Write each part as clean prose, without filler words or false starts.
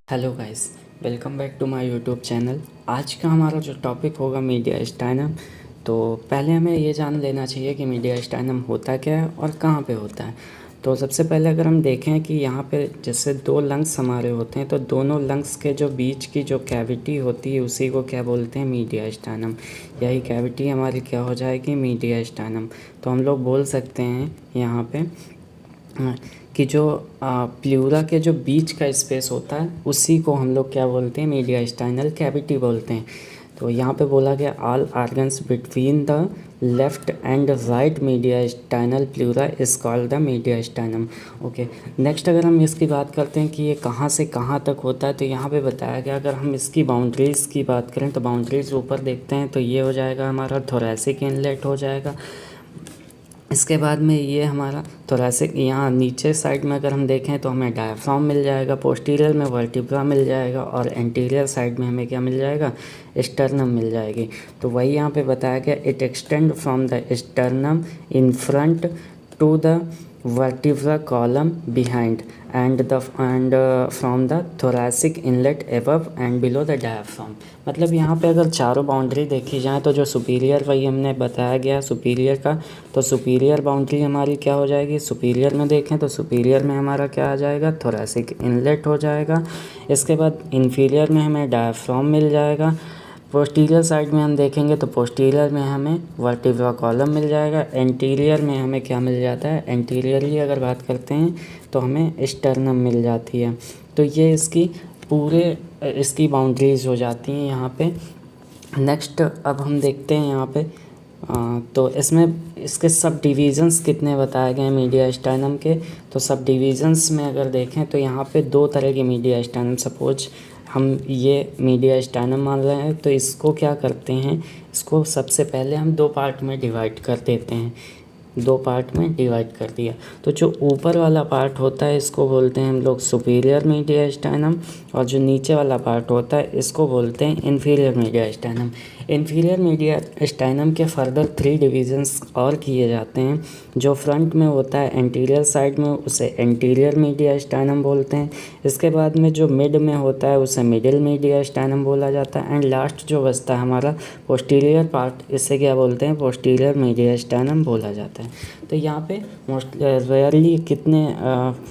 Hello guys, welcome back to my YouTube channel. आज का हमारा जो टॉपिक होगा मीडिया स्टाइनम। तो पहले हमें ये जान लेना चाहिए कि मीडिया स्टाइनम होता क्या है और कहाँ पे होता है। तो सबसे पहले अगर हम देखें कि यहाँ पे जैसे दो लंग्स हमारे होते हैं, तो दोनों लंग्स के जो बीच की जो कैविटी होती है उसी को क्या बोलते हैं, मीडिया स्टाइनम। यही कैविटी हमारी क्या हो जाएगी, मीडिया स्टाइनम। तो हम लोग बोल सकते हैं यहाँ पे कि जो प्लूरा के जो बीच का स्पेस होता है उसी को हम लोग क्या बोलते हैं, मीडिया स्टाइनल कैविटी बोलते हैं। तो यहाँ पे बोला गया all organs between the left and right mediastinal pleura is called the mediastinum. Okay, next अगर हम इसकी बात करते हैं कि ये कहाँ से कहाँ तक होता है, तो यहाँ पे बताया गया अगर हम इसकी बाउंड्रीज़ की बात करें तो बाउंड्रीज़ ऊपर देखते हैं तो ये हो जाएगा हमारा थोरैसिक इनलेट हो जाएगा। इसके बाद में ये हमारा थोरैसिक, यहाँ नीचे साइड में अगर हम देखें तो हमें डायफ्राम मिल जाएगा, पोस्टीरियर में वर्टिब्रा मिल जाएगा और एंटीरियर साइड में हमें क्या मिल जाएगा, स्टर्नम मिल जाएगी। तो वही यहाँ पे बताया गया it extend from the sternum in front to the vertebral column behind and from the thoracic inlet above and below the diaphragm। मतलब यहाँ पे अगर चारों बाउंड्री देखी जाए तो जो सुपीरियर, वही हमने बताया गया सुपीरियर का, तो सुपीरियर बाउंड्री हमारी क्या हो जाएगी, सुपीरियर में देखें तो सुपीरियर में हमारा क्या आ जाएगा, थोरैसिक इनलेट हो जाएगा। इसके बाद इन्फीरियर में हमें डायफ्राम मिल जाएगा। पोस्टीरियर साइड में हम देखेंगे तो पोस्टीरियर में हमें वर्टिब्रा कॉलम मिल जाएगा। एंटीरियर में हमें क्या मिल जाता है, एंटीरियरली अगर बात करते हैं तो हमें स्टर्नम मिल जाती है। तो ये इसकी बाउंड्रीज हो जाती हैं यहाँ पे। नेक्स्ट अब हम देखते हैं यहाँ पे तो इसमें इसके सब डिवीज़न्स कितने बताए गए हैं मीडिया स्टाइनम के। तो सब डिवीज़न्स में अगर देखें तो यहाँ पे दो तरह के मीडिया स्टाइनम, सपोज हम ये मीडिया स्टाइनम मान रहे हैं तो इसको क्या करते हैं, इसको सबसे पहले हम दो पार्ट में डिवाइड कर देते हैं। दो पार्ट में डिवाइड कर दिया तो जो ऊपर वाला पार्ट होता है इसको बोलते हैं हम लोग सुपीरियर मीडिया स्टाइनम, और जो नीचे वाला पार्ट होता है इसको बोलते हैं inferior mediastinum. Inferior mediastinum के फर्दर 3 डिवीज़न्स और किए जाते हैं। जो फ्रंट में होता है एंटीरियर साइड में उसे एंटीरियर मीडिया स्टाइनम बोलते हैं। इसके बाद में जो मिड में होता है उसे मिडिल मीडिया स्टाइनम बोला जाता है। एंड लास्ट जो बचता है हमारा पोस्टीरियर पार्ट, इसे क्या बोलते हैं, पोस्टीरियर मीडिया स्टाइनम बोला जाता है। तो यहाँ पे मोस्ट रेयरली कितने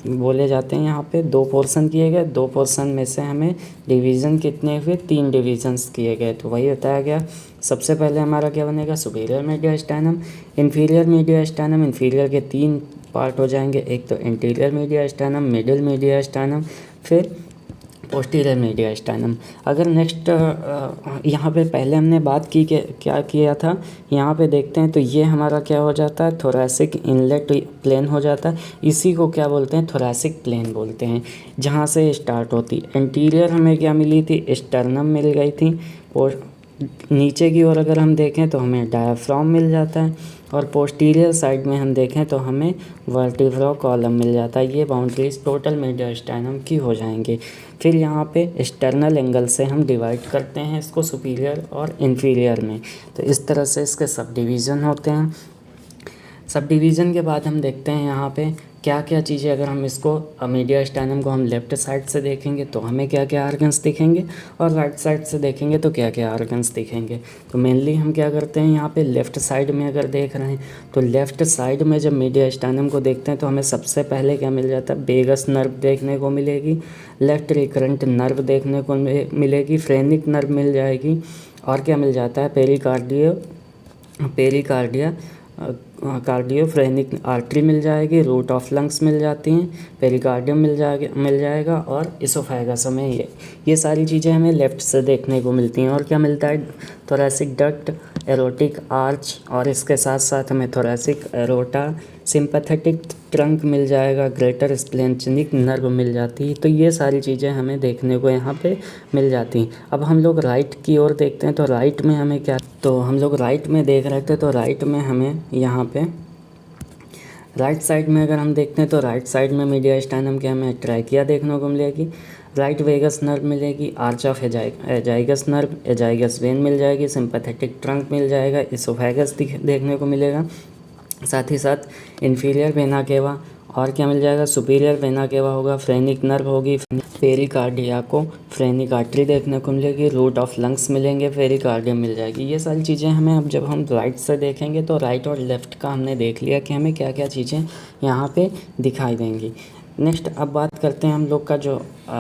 बोले जाते हैं, यहाँ पे 2 पोर्शन किए गए, 2 पोर्शन में से हमें डिवीज़न कितने हुए, 3 डिवीज़न्स किए गए। तो वही बताया गया सबसे पहले हमारा क्या बनेगा, superior mediastinum, inferior mediastinum. Inferior के 3 पार्ट हो जाएंगे, एक तो anterior mediastinum, middle mediastinum, फिर पोस्टीरियर मीडिया स्टाइनम। अगर नेक्स्ट यहाँ पे पहले हमने बात की कि क्या किया था, यहाँ पे देखते हैं तो ये हमारा क्या हो जाता है, थोरैसिक इनलेट प्लेन हो जाता है। इसी को क्या बोलते हैं, थोरैसिक प्लेन बोलते हैं, जहाँ से स्टार्ट होती। एंटीरियर हमें क्या मिली थी, स्टर्नम मिल गई थी। और नीचे की ओर अगर हम देखें तो हमें डायफ्राम मिल जाता है, और पोस्टीरियर साइड में हम देखें तो हमें वर्टिब्रा कॉलम मिल जाता है। ये बाउंड्रीज टोटल मीडिया स्टाइनम की हो जाएंगी। फिर यहाँ पे एक्सटर्नल एंगल से हम डिवाइड करते हैं इसको सुपीरियर और इन्फीरियर में। तो इस तरह से इसके सब डिवीज़न होते हैं। सब डिवीज़न के बाद हम देखते हैं यहाँ पे क्या क्या चीज़ें, अगर हम इसको मीडिया स्टाइनम को हम लेफ़्ट साइड से देखेंगे तो हमें क्या क्या ऑर्गन्स दिखेंगे, और राइट साइड से देखेंगे तो क्या क्या ऑर्गन्स दिखेंगे। तो मेनली हम क्या करते हैं, यहाँ पे लेफ़्ट साइड में अगर देख रहे हैं तो लेफ़्ट साइड में जब मीडिया स्टाइनम को देखते हैं तो हमें सबसे पहले क्या मिल जाता है, वेगस नर्व देखने को मिलेगी, लेफ़्ट रिकरेंट नर्व देखने को मिलेगी, फ्रेनिक नर्व मिल जाएगी, और क्या मिल जाता है, कार्डियोफ्रेनिक आर्टरी मिल जाएगी, रूट ऑफ लंग्स मिल जाती हैं, पेरिकार्डियम मिल जाएगा और इसोफेगस। हमें ये सारी चीज़ें हमें लेफ़्ट से देखने को मिलती हैं। और क्या मिलता है, थोरैसिक डक्ट, एरोटिक आर्च, और इसके साथ साथ हमें थोरैसिक एरोटा, सिंपैथेटिक ट्रंक मिल जाएगा, ग्रेटर स्प्लेन्चेनिक नर्व मिल जाती है। तो ये सारी चीज़ें हमें देखने को यहाँ पे मिल जाती हैं। अब हम लोग राइट की ओर देखते हैं तो राइट में हमें क्या, तो हम लोग राइट में देख रहे थे तो राइट में हमें यहाँ पे राइट साइड में अगर हम देखते हैं तो राइट साइड में मीडिया स्टाइनम के हमें ट्रैकिया देखने को मिलेगी, राइट वेगस नर्व मिलेगी, arch of azygos nerve, azygos vein मिल जाएगी, सिंपैथेटिक ट्रंक मिल जाएगा, इसोफेगस देखने को मिलेगा। साथ ही साथ इन्फीरियर वेना केवा, और क्या मिल जाएगा, सुपीरियर वेना केवा होगा, फ्रेनिक नर्व होगी, पेरिकार्डिया को फ्रेनिक आर्टरी देखने को मिलेगी, रूट ऑफ लंग्स मिलेंगे, पेरिकार्डियम मिल जाएगी। ये सारी चीज़ें हमें अब जब हम राइट से देखेंगे तो राइट और लेफ़्ट का हमने देख लिया कि हमें क्या क्या चीज़ें यहाँ पे दिखाई देंगी। नेक्स्ट अब बात करते हैं हम लोग का जो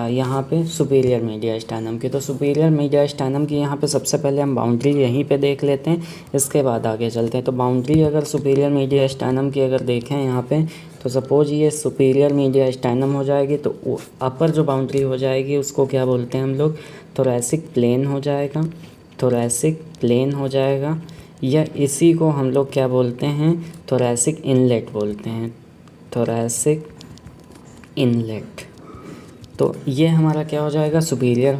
यहाँ पे सुपीरियर मीडियास्टाइनम की। तो सुपीरियर मीडियास्टाइनम की यहाँ पे सबसे पहले हम बाउंड्री यहीं पे देख लेते हैं, इसके बाद आगे चलते हैं। तो बाउंड्री अगर सुपीरियर मीडियास्टाइनम की अगर देखें यहाँ पे, तो सपोज ये सुपीरियर मीडियास्टाइनम हो जाएगी, तो अपर जो बाउंड्री हो जाएगी उसको क्या बोलते हैं हम लोग, थोरैसिक प्लेन हो जाएगा, थोरैसिक प्लेन हो जाएगा, या इसी को हम लोग क्या बोलते हैं, थोरैसिक इनलेट बोलते हैं, थोरैसिक इनलेट। तो ये हमारा क्या हो जाएगा, सुपीरियर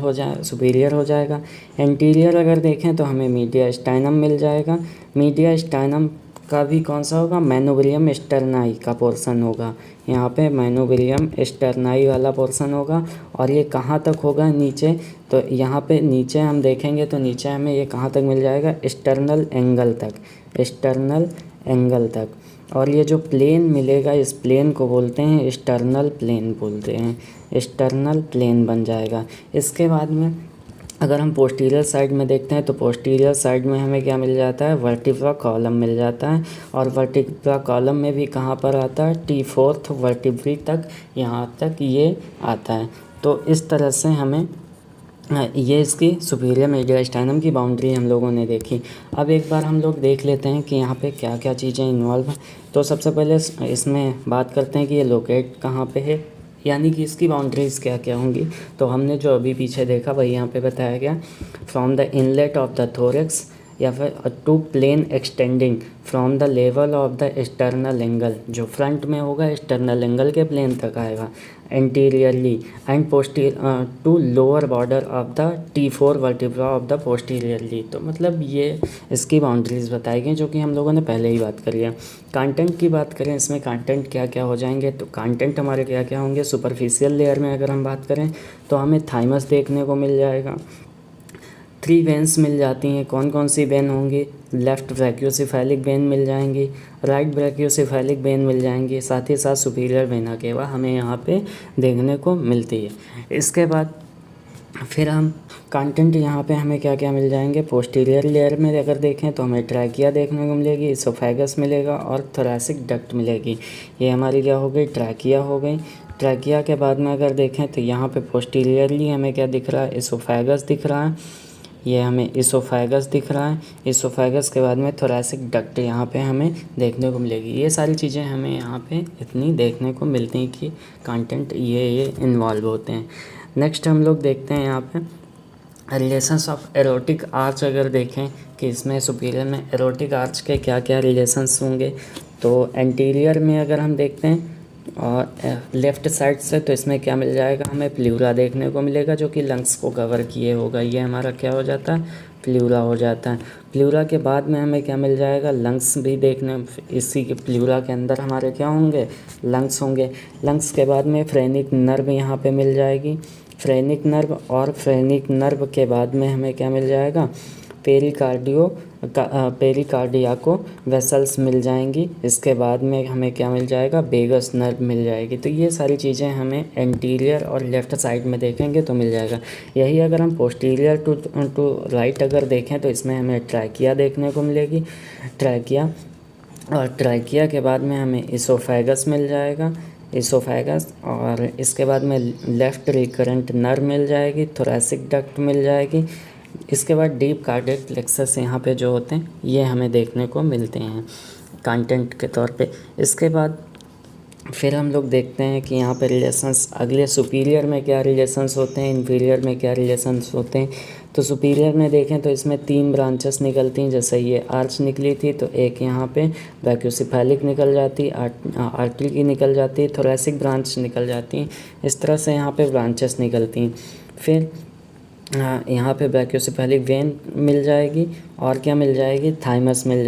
हो जाएगा। एंटीरियर अगर देखें तो हमें मीडियास्टाइनम मिल जाएगा। मीडियास्टाइनम का भी कौन सा होगा, मैनोब्रियम स्टर्नाई का पोर्शन होगा, यहाँ पे मैनोब्रियम स्टर्नाई वाला पोर्शन होगा। और ये कहाँ तक होगा, नीचे, तो यहाँ पे नीचे हम देखेंगे तो नीचे हमें ये कहाँ तक मिल जाएगा, एक्सटर्नल एंगल तक, एक्सटर्नल एंगल तक। और ये जो प्लेन मिलेगा, इस प्लेन को बोलते हैं एक्सटर्नल प्लेन बोलते हैं, एक्सटर्नल प्लेन बन जाएगा। इसके बाद में अगर हम पोस्टीरियर साइड में देखते हैं तो पोस्टीरियर साइड में हमें क्या मिल जाता है, वर्टिब्रा कॉलम मिल जाता है। और वर्टिब्रा कॉलम में भी कहाँ पर आता है, T4 वर्टिब्री तक, यहाँ तक ये आता है। तो इस तरह से हमें ये इसकी सुपीरियर मीडियास्टाइनम की बाउंड्री हम लोगों ने देखी। अब एक बार हम लोग देख लेते हैं कि यहाँ पे क्या क्या चीज़ें इन्वॉल्व हैं। तो सबसे पहले इसमें बात करते हैं कि ये लोकेट कहाँ पे है, यानी कि इसकी बाउंड्रीज़ क्या क्या होंगी। तो हमने जो अभी पीछे देखा वही यहाँ पे बताया गया, from the inlet of the thorax, या फिर to plane extending from the level of the external angle, जो फ्रंट में होगा एक्सटर्नल एंगल के प्लेन तक आएगा, anteriorly and posterior to lower border of the T4 vertebra of the posteriorly. तो मतलब ये इसकी बाउंड्रीज़ बताई गई जो कि हम लोगों ने पहले ही बात करी है। कंटेंट की बात करें, इसमें कंटेंट क्या क्या हो जाएंगे, तो कंटेंट हमारे क्या क्या होंगे, सुपरफिशियल लेयर में अगर हम बात करें तो हमें थाइमस देखने को मिल जाएगा। 3 वेन्स मिल जाती हैं, कौन कौन सी वेन होंगी, लेफ़्ट ब्रैकियोसेफेलिक वेन मिल जाएंगी, राइट ब्रैकियोसेफेलिक वेन मिल जाएंगी, साथ ही साथ सुपीरियर वेना केवा हमें यहाँ पे देखने को मिलती है। इसके बाद फिर हम कंटेंट यहाँ पे हमें क्या क्या मिल जाएंगे, पोस्टीरियर लेयर में अगर देखें तो हमें ट्रैकिया देखने को मिलेगी, इसोफेगस मिलेगा और थोरैसिक डक्ट मिलेगी। ये हमारी क्या हो गई, ट्रैकिया हो गई। ट्रैकिया के बाद में अगर देखें तो यहाँ पे पोस्टीरियरली हमें क्या दिख रहा है, इसोफेगस दिख रहा है, ये हमें इसोफेगस दिख रहा है। इसोफेगस के बाद में थोरैसिक डक्ट यहाँ पे हमें देखने को मिलेगी। ये सारी चीज़ें हमें यहाँ पे इतनी देखने को मिलती हैं कि कंटेंट ये इन्वॉल्व होते हैं। नेक्स्ट हम लोग देखते हैं यहाँ पे रिलेशंस ऑफ एरोटिक आर्च। अगर देखें कि इसमें सुपीरियर में एरोटिक आर्च के क्या क्या रिलेशंस होंगे, तो एंटीरियर में अगर हम देखते हैं और लेफ़्ट साइड से, तो इसमें क्या मिल जाएगा, हमें प्लूरा देखने को मिलेगा जो कि लंग्स को कवर किए होगा। ये हमारा क्या हो जाता है, प्लूरा हो जाता है। प्लूरा के बाद में हमें क्या मिल जाएगा, लंग्स भी देखने, इसी के प्लूरा के अंदर हमारे क्या होंगे, लंग्स होंगे। लंग्स के बाद में फ्रेनिक नर्व यहाँ पे मिल जाएगी, फ्रेनिक नर्व, और फ्रेनिक नर्व के बाद में हमें क्या मिल जाएगा, पेरिकार्डियाको वेसल्स मिल जाएंगी। इसके बाद में हमें क्या मिल जाएगा, वेगस नर्व मिल जाएगी। तो ये सारी चीज़ें हमें एंटीरियर और लेफ़्ट साइड में देखेंगे तो मिल जाएगा। यही अगर हम पोस्टीरियर टू राइट अगर देखें तो इसमें हमें ट्रैकिया देखने को मिलेगी, ट्रैकिया, और ट्रैकिया के बाद में हमें इसोफेगस मिल जाएगा, इसोफेगस, और इसके बाद में लेफ़्ट रिकरेंट नर्व मिल जाएगी, थोरैसिक डक्ट मिल जाएगी। इसके बाद डीप कार्डियक प्लेक्सस यहाँ पे जो होते हैं ये हमें देखने को मिलते हैं कंटेंट के तौर पे। इसके बाद फिर हम लोग देखते हैं कि यहाँ पे रिलेशंस अगले सुपीरियर में क्या रिलेशंस होते हैं, इन्फीरियर में क्या रिलेशंस होते हैं। तो सुपीरियर में देखें तो इसमें 3 ब्रांचेस निकलती हैं, जैसे ये आर्च निकली थी तो एक यहाँ पे ब्रैकियोसेफेलिक निकल जाती, आर्टरी की निकल जाती, थोरैसिक ब्रांच निकल जाती हैं। इस तरह से यहाँ पे ब्रांचेस निकलती हैं। फिर यहाँ पे ब्रैकियोसेफेलिक वेन मिल जाएगी, और क्या मिल जाएगी, थाइमस मिल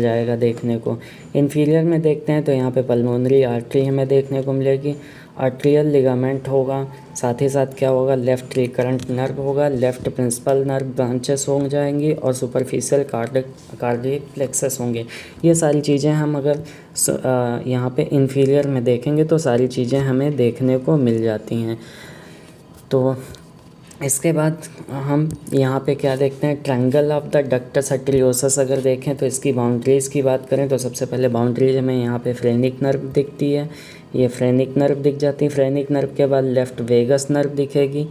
जाएगा देखने को। इन्फीरियर में देखते हैं तो यहाँ पे पल्मोनरी आर्टरी हमें देखने को मिलेगी, आर्ट्रियल लिगामेंट होगा, साथ ही साथ क्या होगा, लेफ़्ट रिकरेंट नर्व होगा, लेफ़्ट प्रिंसिपल नर्व ब्रांचेस हो जाएंगी, और सुपरफिशियल कार्डियक प्लेक्सस होंगे। ये सारी चीज़ें हम अगर यहाँ पे इन्फीरियर में देखेंगे तो सारी चीज़ें हमें देखने को मिल जाती हैं। तो इसके बाद हम यहाँ पे क्या देखते हैं, triangle of the ductus arteriosus अगर देखें तो इसकी बाउंड्रीज़ की बात करें तो सबसे पहले बाउंड्रीज हमें यहाँ पे फ्रेनिक नर्व दिखती है, ये फ्रेनिक नर्व दिख जाती है। फ्रेनिक नर्व के बाद लेफ़्ट वेगस नर्व दिखेगी,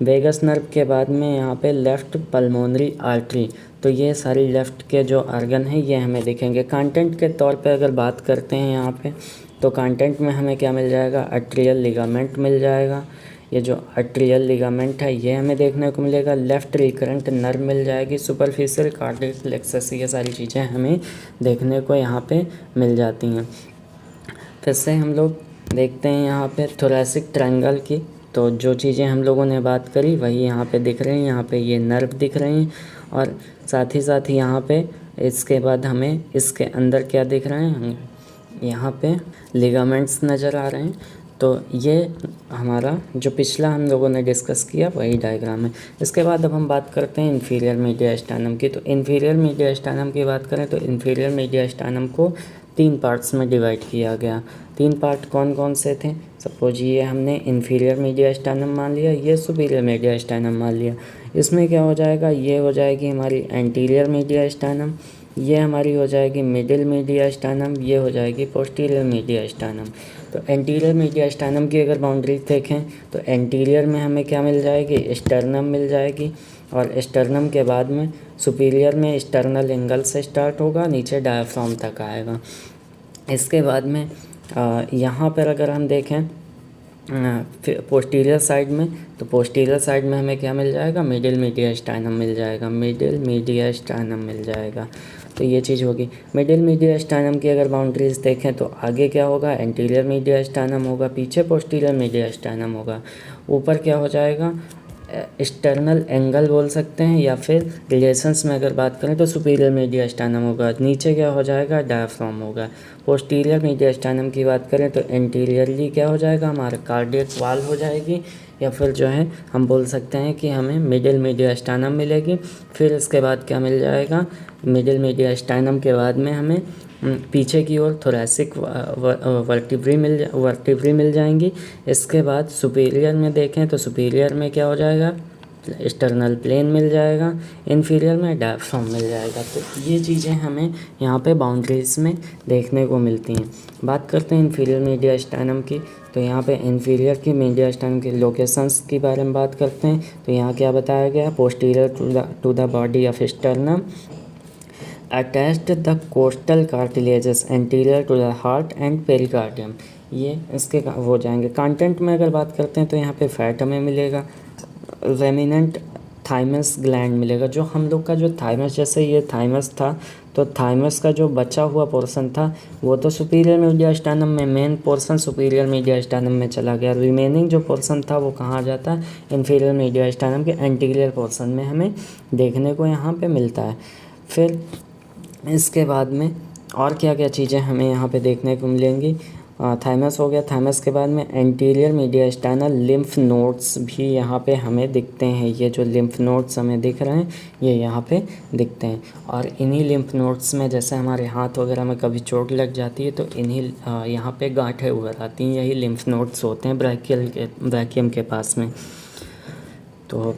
वेगस नर्व के बाद में यहाँ पे लेफ़्ट पल्मोनरी आर्टरी। तो ये सारी लेफ़्ट के जो आर्गन हैं ये हमें दिखेंगे। कंटेंट के तौर पे अगर बात करते हैं यहाँ पे तो कंटेंट में हमें क्या मिल जाएगा, आर्ट्रियल लिगामेंट मिल जाएगा। ये जो आर्ट्रियल लिगामेंट है ये हमें देखने को मिलेगा। लेफ़्ट रिकरेंट नर्व मिल जाएगी, सुपरफिशियल कार्डियक प्लेक्सस, ये सारी चीज़ें हमें देखने को यहाँ पे मिल जाती हैं। फिर से हम लोग देखते हैं यहाँ पे थोरैसिक ट्रायंगल की। तो जो चीज़ें हम लोगों ने बात करी वही यहाँ पे दिख रही हैं। यहाँ पे ये नर्व दिख रहे हैं और साथ ही यहाँ पे इसके बाद हमें इसके अंदर क्या दिख रहे हैं, यहाँ पे लिगामेंट्स नज़र आ रहे हैं। तो ये हमारा जो पिछला हम लोगों ने डिस्कस किया वही डायग्राम है। इसके बाद अब हम बात करते हैं इन्फीरियर मीडियास्टाइनम की। तो इन्फीरियर मीडियास्टाइनम की बात करें तो इन्फीरियर मीडियास्टाइनम को 3 पार्ट्स में डिवाइड किया गया। 3 पार्ट कौन कौन से थे, सपोज ये हमने इन्फीरियर मीडियास्टाइनम मान लिया, ये सुपीरियर मीडियास्टाइनम मान लिया। इसमें क्या हो जाएगा, ये हो जाएगी हमारी एंटीरियर मीडियास्टाइनम, ये हमारी हो जाएगी मिडिल मीडियास्टाइनम, ये हो जाएगी पोस्टीरियर मीडियास्टाइनम। तो एंटीरियर मीडियास्टाइनम की अगर बाउंड्री देखें तो एंटीरियर में हमें क्या मिल जाएगी, स्टर्नम मिल जाएगी। और स्टर्नम के बाद में सुपीरियर में स्टर्नल एंगल से स्टार्ट होगा, नीचे डायाफ्राम तक आएगा। इसके बाद में यहाँ पर अगर हम देखें पोस्टीरियर साइड में, तो पोस्टीरियर साइड में हमें क्या मिल जाएगा, मिडिल मीडियास्टाइनम मिल जाएगा, मिडिल मीडियास्टाइनम मिल जाएगा। तो ये चीज़ होगी। मिडिल मीडियास्टाइनम की अगर बाउंड्रीज देखें तो आगे क्या होगा, एंटीरियर मीडियास्टाइनम होगा, पीछे पोस्टीरियर मीडियास्टाइनम होगा, ऊपर क्या हो जाएगा, एक्सटर्नल एंगल बोल सकते हैं, या फिर रिलेशंस में अगर बात करें तो सुपीरियर मीडियास्टाइनम होगा, नीचे क्या हो जाएगा, डायाफ्राम होगा। पोस्टीरियर मीडियास्टाइनम की बात करें तो एंटीरियरली क्या हो जाएगा, हमारा कार्डियक वॉल हो जाएगी, या फिर जो है हम बोल सकते हैं कि हमें मिडिल मीडियास्टाइनम मिलेगी। फिर इसके बाद क्या मिल जाएगा, मिडिल मीडियास्टाइनम के बाद में हमें पीछे की ओर थोरैसिक वर्टिब्री मिल जाएंगी। इसके बाद सुपीरियर में देखें तो सुपीरियर में क्या हो जाएगा, एक्सटर्नल प्लेन मिल जाएगा, इन्फीरियर में डायाफ्राम मिल जाएगा। तो ये चीज़ें हमें यहाँ पे बाउंड्रीज में देखने को मिलती हैं। बात करते हैं इन्फीरियर मीडियास्टाइनम की। तो यहाँ पे इन्फीरियर की मीडियास्टाइनम के लोकेशंस के बारे में बात करते हैं। तो यहाँ क्या बताया गया, posterior to the body of sternum, attached the costal cartilages anterior to the heart and pericardium. ये इसके हो जाएंगे। कंटेंट में अगर बात करते हैं तो यहाँ पे फैट हमें मिलेगा, रेमिनेंट थाइमस ग्लैंड मिलेगा। जो हम लोग का जो थाइमस, जैसे ये थाइमस था तो थाइमस का जो बचा हुआ पोर्शन था वो तो सुपीरियर मीडियास्टाइनम में, मेन पोर्शन सुपीरियर मीडियास्टाइनम में चला गया। रिमेनिंग जो पोर्शन था वो कहाँ आ जाता है, इन्फीरियर मीडियास्टाइनम के एंटीरियर पोर्शन में हमें देखने को यहाँ पे मिलता है। फिर इसके बाद में और क्या क्या चीज़ें हमें यहाँ पे देखने को मिलेंगी, थाइमस हो गया। थाइमस के बाद में एंटीरियर मीडियास्टाइनल लिम्फ नोड्स भी यहाँ पे हमें दिखते हैं। ये जो लिम्फ नोड्स हमें दिख रहे हैं ये यहाँ पे दिखते हैं। और इन्हीं लिम्फ नोड्स में जैसे हमारे हाथ वगैरह में कभी चोट लग जाती है तो इन्हीं यहाँ पे गांठें उभर आती हैं, यही लिम्फ नोड्स होते हैं ब्रैकियम के पास में। तो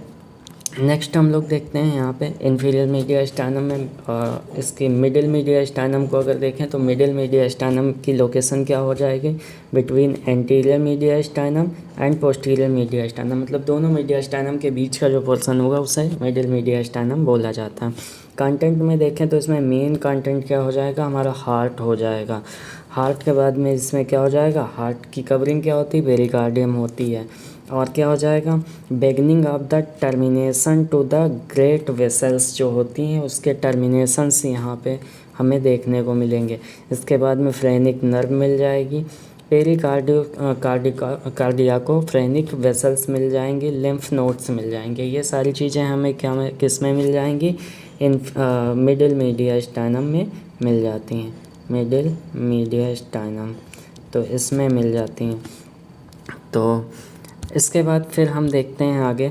नेक्स्ट हम लोग देखते हैं यहाँ पे इन्फीरियर मीडियास्टाइनम में इसकी मिडिल मीडियास्टाइनम को अगर देखें तो मिडिल मीडियास्टाइनम की लोकेशन क्या हो जाएगी, बिटवीन एंटीरियर मीडियास्टाइनम एंड पोस्टीरियर मीडियास्टाइनम, मतलब दोनों मीडियास्टाइनम के बीच का जो पोर्शन होगा उसे मिडिल मीडियास्टाइनम बोला जाता है। कंटेंट में देखें तो इसमें मेन कंटेंट क्या हो जाएगा, हमारा हार्ट हो जाएगा। हार्ट के बाद में इसमें क्या हो जाएगा, हार्ट की कवरिंग क्या होती है, पेरिकार्डियम होती है। और क्या हो जाएगा, beginning of the termination to the great vessels जो होती हैं उसके टर्मिनेशंस यहाँ पे हमें देखने को मिलेंगे। इसके बाद में फ्रेनिक नर्व मिल जाएगी, कार्डियाको फ्रेनिक वेसल्स मिल जाएंगे, लिम्फ नोड्स मिल जाएंगे। ये सारी चीज़ें हमें किस में मिल जाएंगी, इन मिडिल मीडियास्टाइनम में मिल जाती हैं, मिडिल मीडियास्टाइनम तो इसमें मिल जाती हैं। तो इसके बाद फिर हम देखते हैं आगे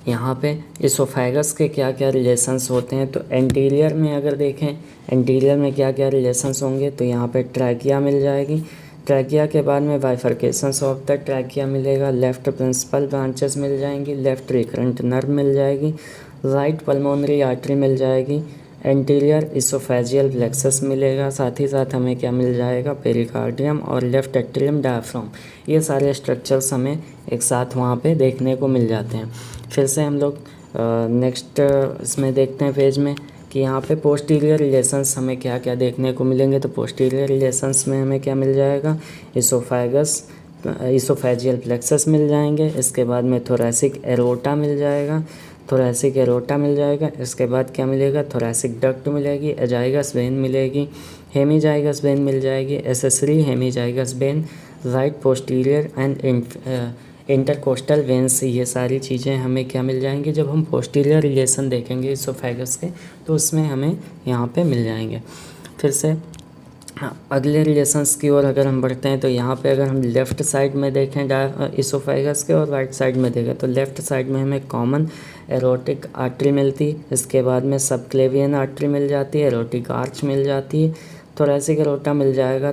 यहाँ पे इसोफेगस के क्या क्या रिलेशंस होते हैं। तो एंटीरियर में अगर देखें, एंटीरियर में क्या क्या रिलेशंस होंगे, तो यहाँ पे ट्रैकिया मिल जाएगी, ट्रैकिया के बाद में बाइफरकेशंस ऑफ द ट्रैकिया मिलेगा, लेफ़्ट प्रिंसिपल ब्रांचेस मिल जाएंगी, लेफ़्ट रिकरेंट नर्व मिल जाएगी, राइट पल्मोनरी आर्टरी मिल जाएगी, एंटीरियर इसोफेजियल प्लेक्सस मिलेगा, साथ ही साथ हमें क्या मिल जाएगा, पेरिकार्डियम और लेफ़्ट एट्रियम डायफ्राम। ये सारे स्ट्रक्चर्स हमें एक साथ वहाँ पे देखने को मिल जाते हैं। फिर से हम लोग नेक्स्ट इसमें देखते हैं पेज में कि यहाँ पे पोस्टीरियर रिलेशंस हमें क्या क्या देखने को मिलेंगे। तो पोस्टीरियर रिलेशंस में हमें क्या मिल जाएगा, इसोफेजियल प्लेक्सस मिल जाएंगे, इसके बाद में थोरैसिक एरोटा मिल जाएगा, इसके बाद क्या मिलेगा, थोरैसिक डक्ट मिलेगी, एजाइगस वेन मिलेगी, हेमीजाइगस वेन मिल जाएगी, accessory hemiazygos vein, right posterior and intercostal veins. ये सारी चीज़ें हमें क्या मिल जाएंगी, जब हम पोस्टीरियर रिलेशन देखेंगे इसोफेगस के तो उसमें हमें यहाँ पे मिल जाएंगे। फिर से अगले रिलेशंस की ओर अगर हम बढ़ते हैं तो यहाँ पे अगर हम लेफ़्ट साइड में देखें इसोफेगस के और राइट साइड में देखें तो लेफ़्ट साइड में हमें कॉमन एरोटिक आर्टरी मिलती, इसके बाद में सबक्लेवियन आर्टरी मिल जाती है, एरोटिक आर्च मिल जाती है, थोरैसिक एरोटा मिल जाएगा,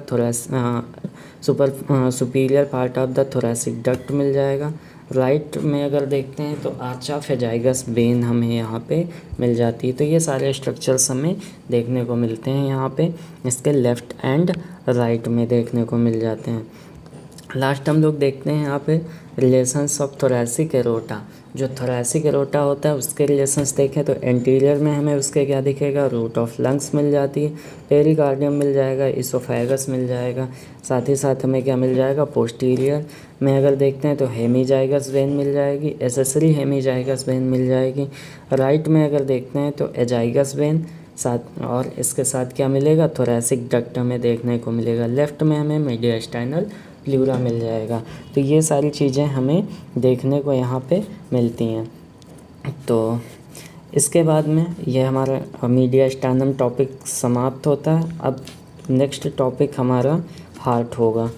superior part of the thoracic duct मिल जाएगा। राइट में अगर देखते हैं तो आर्च ऑफ एजाइगस वेन हमें यहाँ पे मिल जाती है। तो ये सारे स्ट्रक्चर्स हमें देखने को मिलते हैं यहाँ पे, इसके लेफ़्ट एंड राइट में देखने को मिल जाते हैं। लास्ट हम लोग देखते हैं यहाँ पे रिलेशंस ऑफ थोरैसिक एरोटा। जो थोरैसिक एरोटा होता है उसके रिलेशंस देखें तो एंटीरियर में हमें उसके क्या दिखेगा, रूट ऑफ लंग्स मिल जाती है, पेरिकार्डियम मिल जाएगा, इसोफेगस मिल जाएगा, साथ ही साथ हमें क्या मिल जाएगा, पोस्टीरियर में अगर देखते हैं तो हेमीजाइगस वेन मिल जाएगी, एसेसरी हेमीजाइगस वेन मिल जाएगी, राइट में अगर देखते हैं तो एजाइगस वेन साथ, और इसके साथ क्या मिलेगा, थोरैसिक डक्ट हमें देखने को मिलेगा, लेफ़्ट में हमें मीडियस्टाइनल प्लूरा मिल जाएगा। तो ये सारी चीज़ें हमें देखने को यहाँ पे मिलती हैं। तो इसके बाद में ये हमारा मीडियस्टाइनम टॉपिक समाप्त होता है। अब नेक्स्ट टॉपिक हमारा हार्ट होगा।